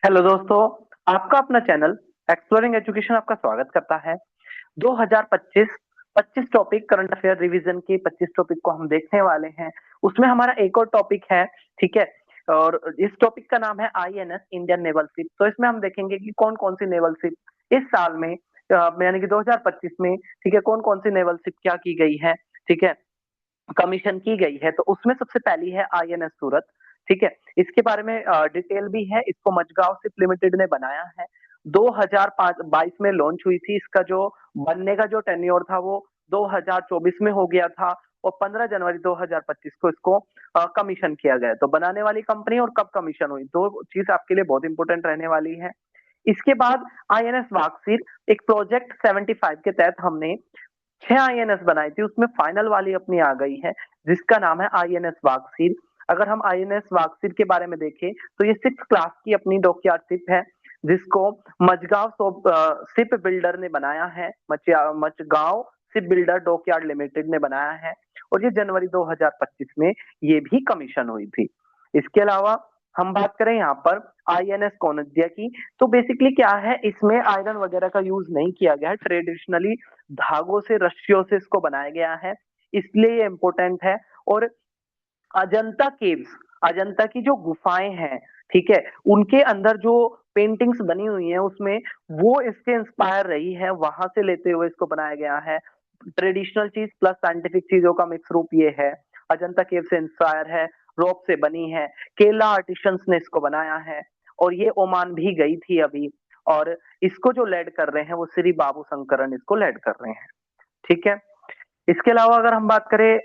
Hello दोस्तों, आपका अपना चैनल एक्सप्लोरिंग एजुकेशन आपका स्वागत करता है। 2025 25 टॉपिक करंट अफेयर रिवीजन के 25 टॉपिक को हम देखने वाले हैं। उसमें हमारा एक और टॉपिक है, ठीक है। और इस टॉपिक का नाम है आईएनएस इंडियन नेवल शिप। तो इसमें हम देखेंगे कि कौन कौन सी नेवल शिप इस साल में यानी कि 2025 में, ठीक है, कौन कौन सी नेवल शिप क्या की गई है, ठीक है, कमीशन की गई है। तो उसमें सबसे पहली है आईएनएस सूरत, ठीक है। इसके बारे में डिटेल भी है। इसको मझगांव शिप लिमिटेड ने बनाया है। 2022 में लॉन्च हुई थी। इसका जो बनने का जो टेन्योर था वो 2024 में हो गया था और 15 जनवरी 2025 को इसको कमीशन किया गया। तो बनाने वाली कंपनी और कब कमीशन हुई, दो चीज आपके लिए बहुत इंपॉर्टेंट रहने वाली है। इसके बाद आईएनएस वागसीर, एक प्रोजेक्ट 75 के तहत हमने 6 आईएनएस बनाई थी, उसमें फाइनल वाली अपनी आ गई है जिसका नाम है आईएनएस वागसीर। अगर हम आईएनएस वागसीर के बारे में देखें तो ये 6 क्लास की अपनी डॉकयार्ड शिप है जिसको मझगांव शिप बिल्डर ने बनाया है। Mazagon ship builder dockyard limited ने बनाया है और ये जनवरी 2025 में ये भी कमीशन हुई थी। इसके अलावा हम बात करें यहाँ पर आईएनएस कौनदिया की, तो बेसिकली क्या है, इसमें आयरन वगैरह का यूज नहीं किया गया है। ट्रेडिशनली धागों से, रस्सियों से इसको बनाया गया है, इसलिए ये इंपॉर्टेंट है। और अजंता केव्स, अजंता की जो गुफाएं हैं, ठीक है, उनके अंदर जो पेंटिंग्स बनी हुई हैं उसमें वो इससे इंस्पायर रही है, वहां से लेते हुए इसको बनाया गया है। ट्रेडिशनल चीज प्लस साइंटिफिक चीजों का मिक्स रूप ये है। अजंता केव से इंस्पायर है, रॉक से बनी है, केरला आर्टिशंस ने इसको बनाया है और ये ओमान भी गई थी अभी। और इसको जो लेड कर रहे हैं वो श्री बाबू शंकरन इसको लेड कर रहे हैं, ठीक है। इसके अलावा अगर हम बात करें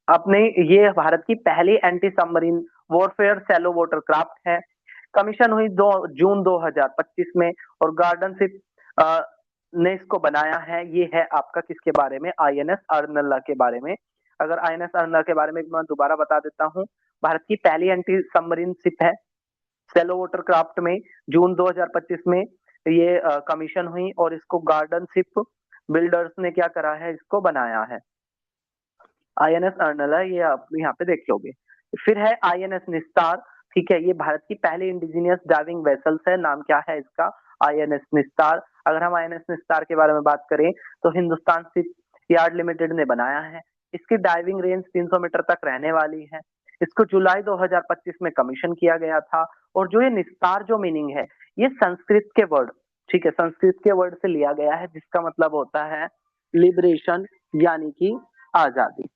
अपने, ये भारत की पहली anti submarine warfare shallow water craft है। कमीशन हुई 2 जून 2025 में और गार्डन शिप ने इसको बनाया है। ये है आपका किसके बारे में, आईएनएस अर्नल्ला के बारे में। अगर आईएनएस अर्नल्ला के बारे में मैं दोबारा बता देता हूँ, भारत की पहली एंटी सबमरीन शिप है सेलो वाटर क्राफ्ट में। जून 2025 में ये कमीशन हुई और इसको गार्डन शिप बिल्डर्स ने क्या करा है, इसको बनाया है। आईएनएस अर्नला, ये आप यहाँ पे देख लोगे। फिर है आईएनएस निस्तार, ठीक है, ये भारत की पहली इंडिजिनियस डाइविंग वेसल्स है। नाम क्या है इसका, आईएनएस निस्तार। अगर हम आईएनएस निस्तार के बारे में बात करें तो हिंदुस्तान शिप यार्ड लिमिटेड ने बनाया है। इसकी डाइविंग रेंज 300 मीटर तक रहने वाली है। इसको जुलाई 2025 में कमीशन किया गया था। और जो ये निस्तार जो मीनिंग है, ये संस्कृत के वर्ड, ठीक है, संस्कृत के वर्ड से लिया गया है जिसका मतलब होता है लिबरेशन, यानी कि आजादी।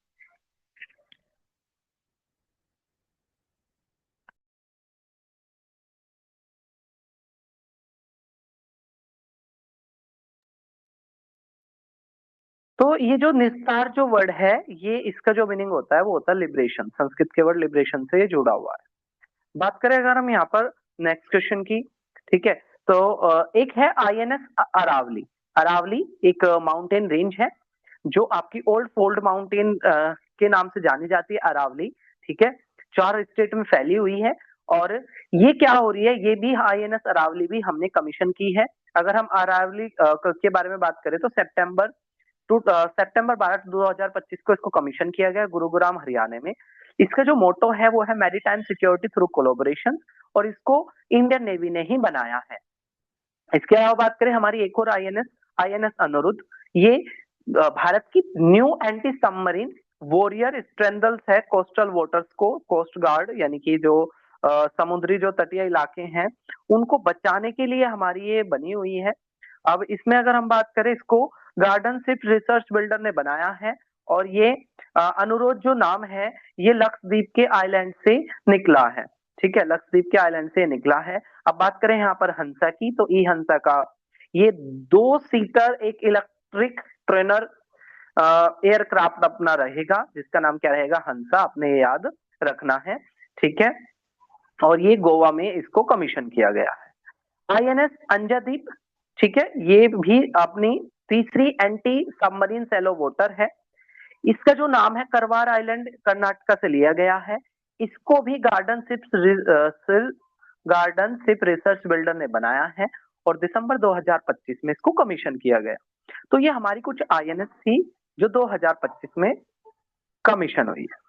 तो ये जो निस्तार जो वर्ड है, ये इसका जो मीनिंग होता है वो होता है लिबरेशन। संस्कृत के वर्ड लिबरेशन से ये जुड़ा हुआ है। बात करें अगर हम यहाँ पर नेक्स्ट क्वेश्चन की, ठीक है, तो एक है आईएनएस अरावली। अरावली एक माउंटेन रेंज है जो आपकी ओल्ड फोल्ड माउंटेन के नाम से जानी जाती है, अरावली, ठीक है। 4 स्टेट में फैली हुई है और ये क्या हो रही है, ये भी आईएनएस अरावली भी हमने कमीशन की है। अगर हम अरावली के बारे में बात करें तो सितंबर 12 2025 को इसको कमीशन किया गया गुरुग्राम हरियाणा में। इसका जो मोटो है वो है मैरीटाइम सिक्योरिटी थ्रू कोलोबोरेशन और इसको इंडियन नेवी ने ही बनाया है। इसके अलावा बात करें हमारी एक और आईएनएस, आईएनएस अनुरुद्ध, ये भारत की न्यू एंटी सबमरीन वॉरियर स्ट्रेंथल्स है कोस्टल वाटर्स को, कोस्ट गार्ड यानी कि जो समुद्री जो तटीय इलाके हैं उनको बचाने के लिए हमारी ये बनी हुई है। अब इसमें अगर हम बात करें, इसको गार्डन शिप रिसर्च बिल्डर ने बनाया है और ये अनुरोध जो नाम है ये लक्षद्वीप के आइलैंड से निकला है, ठीक है, लक्षद्वीप के आइलैंड से निकला है। अब बात करें यहाँ पर हंसा की, तो ई हंसा का ये 2 सीटर एक इलेक्ट्रिक ट्रेनर एयरक्राफ्ट अपना रहेगा जिसका नाम क्या रहेगा, हंसा, आपने ये याद रखना है, ठीक है। और ये गोवा में इसको कमीशन किया गया है। आईएनएस अंजादीप, ठीक है, ये भी अपनी तीसरी एंटी सबमरीन सैलो वोटर है। इसका जो नाम है करवार आइलैंड कर्नाटका से लिया गया है। इसको भी गार्डन शिप रिसर्च बिल्डर ने बनाया है और दिसंबर 2025 में इसको कमीशन किया गया। तो ये हमारी कुछ आईएनएस थी जो 2025 में कमीशन हुई है।